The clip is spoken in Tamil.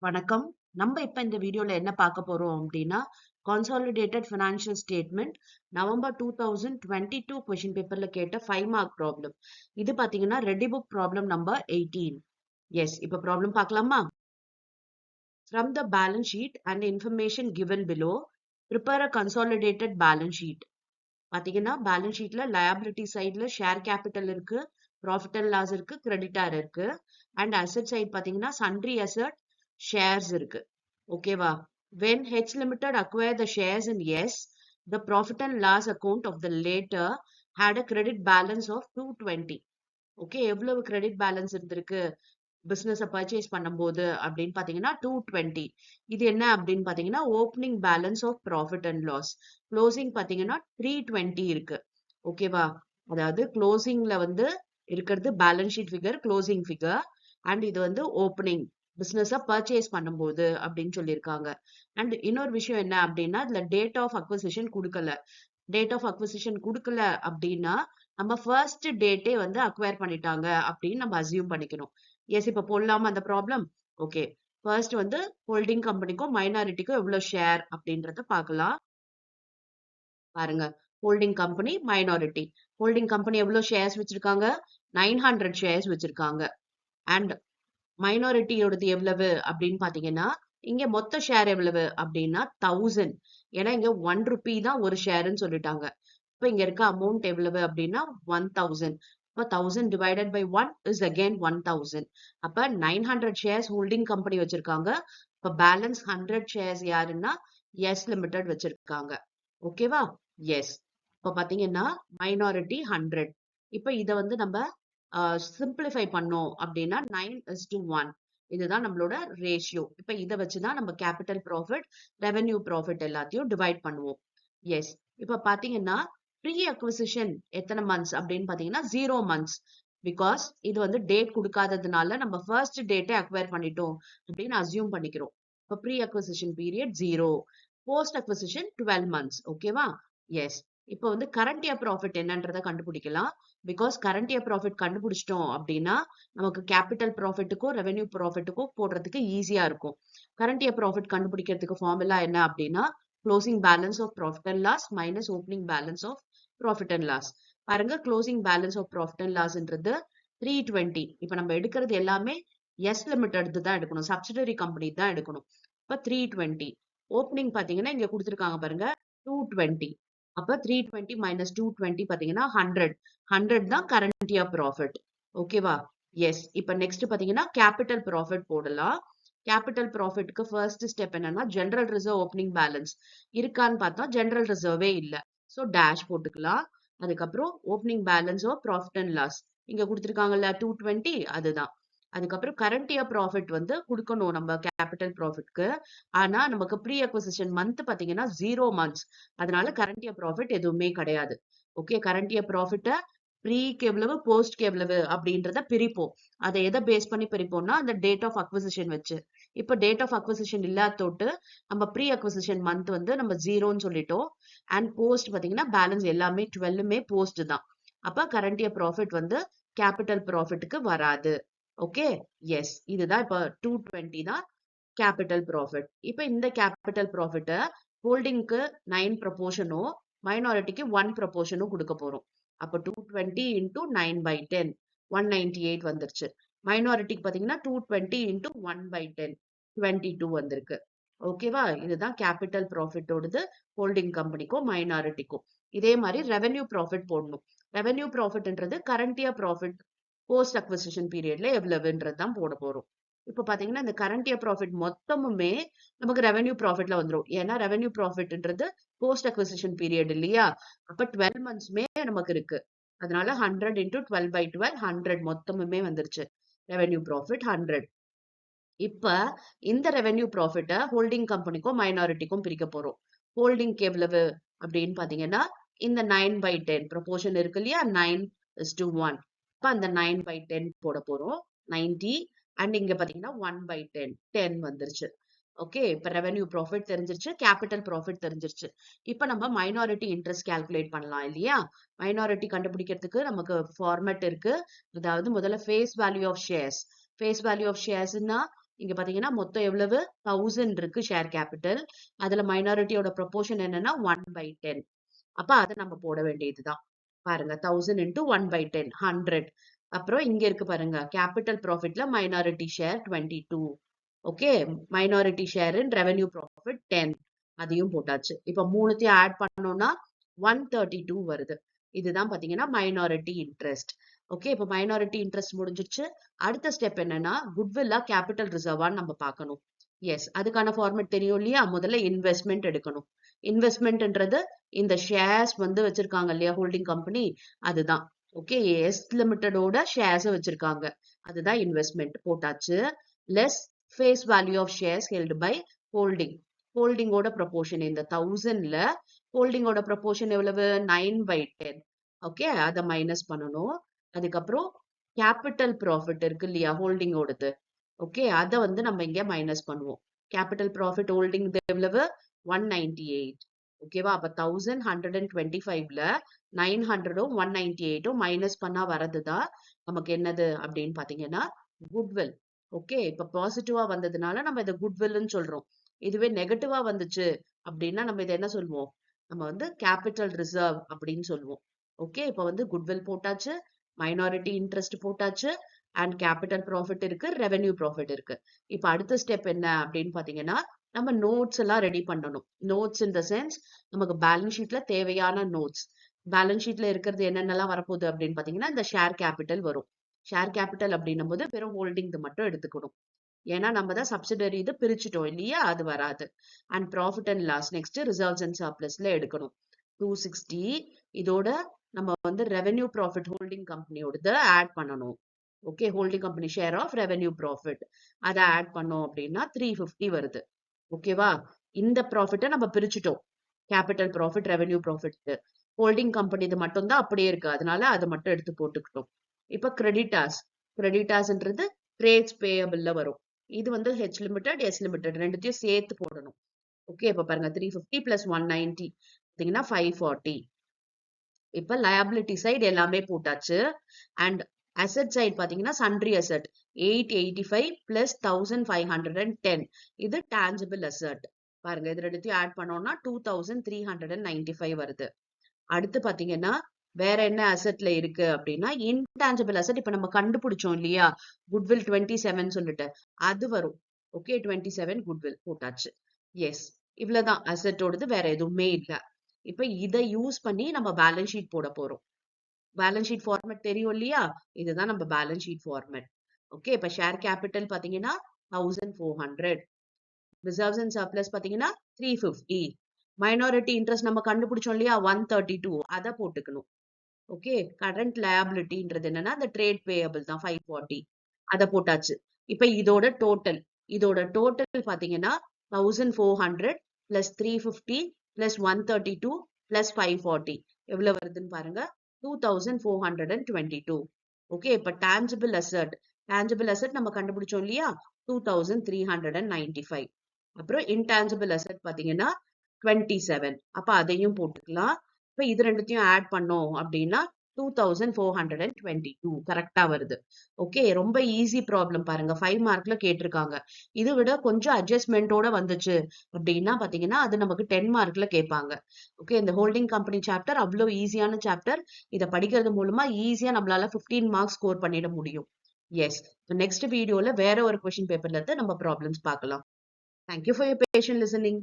வணக்கம். நம்ம இப்ப இந்த வீடியோல என்ன பார்க்க போறோம் அப்படின்னா, consolidated financial statement November 2022 question பேப்பர்ல கேட்ட 5 மார்க் ப்ராப்ளம். இது பாத்தீங்கன்னா ready book problem number 18. Yes, இப்ப ப்ராப்ளம் பார்க்கலாமா? From the balance sheet and information given below, prepare a consolidated balance sheet. பாத்தீங்கன்னா பேலன்ஸ் ஷீட்ல லயபிலிட்டி சைட்ல ஷேர் கேபிட்டல் இருக்கு, ப்ராஃபிட் அண்ட் லாஸ் இருக்கு, கிரெடிட்டார் இருக்கு. அண்ட் அசெட் சைட் பாத்தீங்கன்னா சன்ட்ரி அசெட், ஷேர்ஸ் இருக்கு. ஓகேவா? When H Limited acquired the shares in S, the profit and loss account of the later had a credit balance of 220. Okay, எவ்வளவு கிரெடிட் பேலன்ஸ் இருந்திருக்கு பிசினஸ் பர்ச்சேஸ் பண்ணும்போது அப்படின்னு பாத்தீங்கன்னா 220. இது என்ன அப்படின்னு பாத்தீங்கன்னா opening balance of profit and loss. Closing பாத்தீங்கன்னா 320 இருக்கு. ஓகேவா? அதாவது க்ளோசிங்ல வந்து இருக்கிறது balance sheet figure, closing figure. And இது வந்து ஓப்பனிங் பிசினஸ பர்ச்சேஸ் பண்ணும்போது அப்படின்னு சொல்லியிருக்காங்க. அண்ட் இன்னொரு விஷயம் என்ன அப்படின்னா இதுல டேட் ஆஃப் அக்விசிஷன் கொடுக்கல. டேட் ஆஃப் அக்விசிஷன் கொடுக்கல அப்படின்னா நம்ம ஃபர்ஸ்ட் டேட்டே வந்து அக்வயர் பண்ணிட்டாங்க அப்படின்னு நம்ம அசியூம் பண்ணிக்கணும். எஸ், இப்ப போடலாமா அந்த ப்ராப்ளம்? ஓகே, ஃபர்ஸ்ட் வந்து ஹோல்டிங் கம்பெனிக்கும் மைனாரிட்டிக்கும் எவ்வளவு ஷேர் அப்படின்றத பார்க்கலாம். பாருங்க, holding company, minority. Holding company எவ்வளவு ஷேர்ஸ் வச்சிருக்காங்க? 900 ஷேர்ஸ் வச்சிருக்காங்க. அண்ட் மைனாரிட்டியோடது எவ்வளவு அப்படின்னு பாத்தீங்கன்னா இங்க மொத்த ஷேர் எவ்வளவு அப்படின்னா 1000. ஏன்னா இங்க 1 ரூபி தான் ஒரு ஷேர்னு சொல்லிட்டாங்க. இப்ப இங்க இருக்க அமௌண்ட் எவ்வளவு அப்படின்னா 1000. இப்ப 1000 divided by 1 is again 1000. அப்ப 900 shares holding company வச்சிருக்காங்க. இப்ப பேலன்ஸ் 100 shares யாருன்னா எஸ் லிமிடெட் வச்சிருக்காங்க. ஓகேவா? எஸ். இப்ப பாத்தீங்கன்னா மைனாரிட்டி 100. இப்ப இத வந்து நம்ம சிம்பிளிஃபை பண்ணோம் அப்படின்னா 9:1. இதுதான் நம்மளோட ரேஷியோ. இப்ப இதை வச்சுதான் நம்ம கேபிட்டல் ப்ராஃபிட், ரெவென்யூ ப்ராஃபிட் எல்லாத்தையும் டிவைட் பண்ணுவோம். எஸ். இப்ப பாத்தீங்கன்னா ப்ரீ அக்விசிஷன் எத்தனை மந்த்ஸ் அப்படின்னு பாத்தீங்கன்னா 0 months. பிகாஸ் இது வந்து டேட் கொடுக்காததுனால நம்ம ஃபர்ஸ்ட் டேட்டே அக்வயர் பண்ணிட்டோம் அப்படின்னு அசியூம் பண்ணிக்கிறோம். இப்ப pre acquisition period 0, post acquisition 12 months. ஓகேவா? எஸ். இப்போ வந்து கரண்ட் இயர் ப்ராஃபிட் என்னன்றதை கண்டுபிடிக்கலாம். பிகாஸ் கரண்ட் இயர் ப்ராஃபிட் கண்டுபிடிச்சிட்டோம் அப்படின்னா நமக்கு கேபிட்டல் ப்ராஃபிட்டுக்கும் ரெவென்யூ ப்ராஃபிட்டுக்கும் போடுறதுக்கு ஈஸியா இருக்கும். கரண்ட் இயர் ப்ராஃபிட் கண்டுபிடிக்கிறதுக்கு ஃபார்முலா என்ன அப்படின்னா closing balance of profit and loss minus opening balance of profit and loss. பாருங்க, closing balance of profit and லாஸ்ன்றது 320. இப்ப நம்ம எடுக்கிறது எல்லாமே எஸ் லிமிடெட் தான் எடுக்கணும், சப்சிடரி கம்பெனி தான் எடுக்கணும். இப்ப 320. ஓப்பனிங் பாத்தீங்கன்னா இங்க கொடுத்துருக்காங்க பாருங்க 220. அப்ப 320 minus 220 பாத்தீங்கன்னா 100. 100 தான் கரண்ட் இயர் ப்ராஃபிட். ஓகேவா? எஸ். இப்ப நெக்ஸ்ட் பாத்தீங்கன்னா கேபிட்டல் ப்ராஃபிட் போடலாம். கேபிட்டல் ப்ராஃபிட்க்கு ஃபர்ஸ்ட் ஸ்டெப் என்னன்னா ஜெனரல் ரிசர்வ் ஓப்பனிங் பேலன்ஸ் இருக்கான்னு பார்த்தா ஜெனரல் ரிசர்வே இல்ல. சோ டேஷ் போட்டுக்கலாம். அதுக்கப்புறம் opening balance of profit and loss இங்க கொடுத்துருக்காங்கல்ல 220, அதுதான். அதுக்கப்புறம் கரண்ட் இயர் ப்ராஃபிட் வந்து கொடுக்கணும் நம்ம கேபிட்டல் ப்ராஃபிட்க்கு. ஆனா நமக்கு ப்ரீ அக்விசிஷன் மந்த் பாத்தீங்கன்னா 0 months. அதனால கரண்ட் இயர் ப்ராஃபிட் எதுவுமே கிடையாது. ஓகே, கரண்ட் இயர் ப்ராஃபிட்ட ப்ரீக்கு எவ்வளவு போஸ்ட்க்கு எவ்வளவு அப்படின்றத பிரிப்போம். அதை எதை பேஸ் பண்ணி பிரிப்போம்னா அந்த டேட் ஆஃப் அக்விசிஷன் வச்சு. இப்ப டேட் ஆஃப் அக்விசிஷன் இல்லாதோட்டு நம்ம ப்ரீ அக்விசிஷன் மந்த் வந்து நம்ம 0ன்னு சொல்லிட்டோம். அண்ட் போஸ்ட் பாத்தீங்கன்னா பேலன்ஸ் எல்லாமே 12மே போஸ்ட் தான். அப்ப கரண்ட் இயர் ப்ராஃபிட் வந்து கேபிட்டல் ப்ராஃபிட்க்கு வராது. Okay, yes. இதுதான் இப்ப 220 தான் கேபிட்டல் ப்ராஃபிட். இப்ப இந்த கேபிட்டல் ப்ராஃபிட்ட ஹோல்டிங்க்கு 9 ப்ரொபோர்ஷனும் மைனாரிட்டிக்கு 1 ப்ரொபோர்ஷனும் கொடுக்க போறோம். அப்ப 220 into 9/10 198 வந்துருச்சு. மைனாரிட்டிக்கு பாத்தீங்கன்னா 220 into 1/10 22 வந்திருக்கு. ஓகேவா? இதுதான் கேபிட்டல் ப்ராஃபிட்டோடது ஹோல்டிங் கம்பெனிக்கும் மைனாரிட்டிக்கும். இதே மாதிரி ரெவென்யூ ப்ராஃபிட் போடணும். ரெவென்யூ ப்ராஃபிட்ன்றது current year profit post acquisition பீரியட்ல எவ்வளவுன்றது தான் போட போறோம். இப்ப பாத்தீங்கன்னா இந்த கரண்ட் இயர் ப்ராஃபிட் மொத்தமுமே நமக்கு ரெவென்யூ ப்ராஃபிட்ல வந்துரும். ஏன்னா ரெவென்யூ ப்ராஃபிட்ன்றது போஸ்ட் அக்விசிஷன் பீரியட் இல்லையா? அப்ப 12 monthsமே நமக்கு இருக்கு. அதனால 100 into 12/12 100 மொத்தமுமே வந்துருச்சு. Revenue profit 100. இப்ப இந்த ரெவென்யூ ப்ராஃபிட்ட ஹோல்டிங் கம்பெனிக்கும் மைனாரிட்டிக்கும் பிரிக்க போறோம். ஹோல்டிங்க்கு எவ்வளவு அப்படின்னு பாத்தீங்கன்னா இந்த 9/10 ப்ரொபோர்ஷன் இருக்கு இல்லையா? 9:1. அப்ப அந்த 9/10 போட போறோம். 90. அண்ட் இங்க பாத்தீங்கன்னா 1/10 10 வந்துருச்சு. ஓகே, இப்ப ரெவென்யூ ப்ராஃபிட் தெரிஞ்சிருச்சு, கேபிட்டல் ப்ராஃபிட் தெரிஞ்சிருச்சு. இப்ப நம்ம மைனாரிட்டி இன்ட்ரெஸ்ட் கால்குலேட் பண்ணலாம் இல்லையா? மைனாரிட்டி கண்டுபிடிக்கிறதுக்கு நமக்கு ஃபார்மேட் இருக்கு. அதாவது முதல்ல face value of shares. Face value of ஷேர்ஸ்னா இங்க பாத்தீங்கன்னா மொத்தம் எவ்வளவு 1000 இருக்கு ஷேர் கேபிட்டல். அதுல மைனாரிட்டியோட ப்ரொபோர்ஷன் என்னன்னா 1/10. அப்ப அதை நம்ம போட வேண்டியதுதான். பாருங்க 1000 into 1/10 100. அப்புறம் இங்க இருக்கு பாருங்க கேபிட்டல் ப்ராஃபிட்ல minority share 22. Okay, minority share in revenue profit 10. அதையும் போட்டாச்சு. இப்ப மூணுத்தையும் ஆட் பண்ணோம்னா 132 வருது. இதுதான் பாத்தீங்கன்னா மைனாரிட்டி இன்ட்ரெஸ்ட். ஓகே, இப்ப மைனாரிட்டி இன்ட்ரெஸ்ட் முடிஞ்சிருச்சு. அடுத்த ஸ்டெப் என்னன்னா குட்வில்லா கேபிட்டல் ரிசர்வான்னு நம்ம பார்க்கணும். எஸ், அதுக்கான ஃபார்மேட் தெரியும் இல்லையா? முதல்ல இன்வெஸ்ட்மெண்ட் எடுக்கணும். இன்வெஸ்ட்மெண்ட்ன்றது இந்த ஷேர்ஸ் வந்து வச்சிருக்காங்க இல்லையா ஹோல்டிங் கம்பெனி, அதுதான். ஓகே, எஸ் லிமிட்டடோட ஷேர்ஸ் வச்சிருக்காங்க, அதுதான் இன்வெஸ்ட்மெண்ட் போட்டாச்சு. Less face value of shares held by holding. ஹோல்டிங்கோட ப்ரொபோர்ஷன் இந்த 1000ல ஹோல்டிங்கோட ப்ரொபோர்ஷன் எவ்வளவு 9/10. ஓகே, அதை மைனஸ் பண்ணணும். அதுக்கப்புறம் கேபிட்டல் ப்ராஃபிட் இருக்கு இல்லையா ஹோல்டிங்கோடது, ஓகே, அதை வந்து நம்ம இங்க மைனஸ் பண்ணுவோம். கேபிட்டல் ப்ராஃபிட் ஹோல்டிங் எவ்வளவு 198. ஓகேவா? அப்ப 1125ல 900ம் 198ம் மைனஸ் பண்ணா வரதுதான் நமக்கு என்னது அப்படின்னு பாத்தீங்கன்னா குட்வில். ஓகே, இப்ப பாசிட்டிவா வந்ததுனால நம்ம இதை குட்வில்னு சொல்றோம். இதுவே நெகட்டிவா வந்துச்சு அப்படின்னா நம்ம இதை என்ன சொல்லுவோம்? நம்ம வந்து கேபிட்டல் ரிசர்வ் அப்படின்னு சொல்லுவோம். ஓகே, இப்ப வந்து குட்வில் போட்டாச்சு, மைனாரிட்டி இன்ட்ரெஸ்ட் போட்டாச்சு, அண்ட் கேபிட்டல் ப்ராஃபிட் இருக்கு, ரெவென்யூ ப்ராஃபிட் இருக்கு. இப்ப அடுத்த ஸ்டெப் என்ன அப்படின்னு பாத்தீங்கன்னா நம்ம நோட்ஸ் எல்லாம் ரெடி பண்ணணும். நோட்ஸ் இன் த சென்ஸ் நமக்கு பேலன்ஸ் ஷீட்ல தேவையான நோட்ஸ். பேலன்ஸ் ஷீட்ல இருக்கிறது என்னென்னலாம் வரப்போகுது அப்படின்னு பாத்தீங்கன்னா இந்த ஷேர் கேபிட்டல் வரும். ஷேர் கேபிட்டல் அப்படின்னும் போது வெறும் ஹோல்டிங் மட்டும் எடுத்துக்கணும். ஏன்னா நம்ம தான் சப்சிடரி இது பிரிச்சுட்டோம் இல்லையா, அது வராது. And profit and loss next reserves and சர்ப்ளஸ்ல எடுக்கணும் 260. இதோட நம்ம வந்து ரெவென்யூ ப்ராஃபிட் ஹோல்டிங் கம்பெனியோட ஆட் பண்ணணும். Okay, holding company share of revenue profit அதை ஆட் பண்ணோம் அப்படின்னா 350 வருது. ஓகேவா? இந்த ப்ராஃபிட்டை நம்ம பிரிச்சுட்டோம், capital profit revenue profit. Holding company இது மட்டும் தான் அப்படியே இருக்கு, அதனால அதை மட்டும் எடுத்து போட்டுக்கிட்டோம். இப்ப கிரெடிட்டாஸ், கிரெடிட்டாஸ்ன்றது ட்ரேட்ஸ் பேயபிள்ல வரும். இது வந்து ஹெச் லிமிடெட் எஸ் லிமிடெட் ரெண்டுத்தையும் சேர்த்து போடணும். ஓகே, இப்ப பாருங்க 350 பிளஸ் 190 பாத்தீங்கன்னா 540. இப்ப லயபிலிட்டி சைடு எல்லாமே போட்டாச்சு. அண்ட் அசெட் சைடு பாத்தீங்கன்னா சன்ட்ரி அசெட் 885 பிளஸ் 1510. இது டான்ஜிபிள் அசெட். பாருங்க இது ரெண்டுத்தையும் ஆட் பண்ணோம்னா 2395 வருது. அடுத்து பாத்தீங்கன்னா வேற என்ன அசெட்ல இருக்கு அப்படின்னா இன்டான்ஜிபிள் அசெட். இப்ப நம்ம கண்டுபிடிச்சோம் இல்லையா குட்வில் 27 சொல்லிட்டு, அது வரும். ஓகே, 27 குட்வில் போட்டாச்சு. எஸ், இவ்வளவுதான் அசெட்டோடது, வேற எதுவுமே இல்ல. இப்ப இதை யூஸ் பண்ணி நம்ம பேலன்ஸ் ஷீட் போட போறோம். பேலன்ஸ் ஷீட் ஃபார்மேட் தெரியும் இல்லையா, இதுதான் நம்ம பேலன்ஸ் ஷீட் ஃபார்மேட். ஓகே, இப்ப ஷேர் கேபிட்டல் பாத்தீங்கன்னா 1400, ரிசர்வ்ஸ் அண்ட் சர்ப்ளஸ் பாத்தீங்கன்னா 350, மைனாரிட்டி இன்ட்ரெஸ்ட் நம்ம கண்டுபிடிச்சோம் இல்லையா 132, அதை போட்டுக்கணும். ஓகே, கரண்ட் லயபிலிட்டின்றது என்னன்னா அந்த ட்ரேட் பேயபிள் தான் 540, அதை போட்டாச்சு. இப்ப இதோட டோட்டல் பாத்தீங்கன்னா 1400 பிளஸ் 350 பிளஸ் 132 பிளஸ் 540 எவ்வளவு வருதுன்னு பாருங்க 2422. ஓகே, இப்ப டான்ஜிபிள் அசெட் நம்ம கண்டுபிடிச்சோம் இல்லையா 2395. அப்புறம் இன்டான்ஜிபிள் அசெட் பாத்தீங்கன்னா 27, அப்ப அதையும் போட்டுக்கலாம். இப்ப இது ரெண்டுத்தையும் ஆட் பண்ணோம் அப்படின்னா 2422 கரெக்டா வருது. ஓகே, ரொம்ப ஈஸி ப்ராப்ளம் பாருங்க, 5 மார்க்ல கேட்டிருக்காங்க. இதை விட கொஞ்சம் அட்ஜஸ்ட்மெண்டோட வந்துச்சு அப்படின்னா பாத்தீங்கன்னா அது நமக்கு 10 மார்க்ல கேட்பாங்க. ஓகே, இந்த ஹோல்டிங் கம்பெனி சாப்டர் அவ்வளவு ஈஸியான சாப்டர். இதை படிக்கிறது மூலமா ஈஸியா நம்மளால 15 மார்க்ஸ் ஸ்கோர் பண்ணிட முடியும். எஸ், நெக்ஸ்ட் வீடியோல வேற ஒரு கொஸ்டின் பேப்பர்ல இருந்து நம்ம ப்ராப்ளம்ஸ் பார்க்கலாம். Thank you for your patient listening.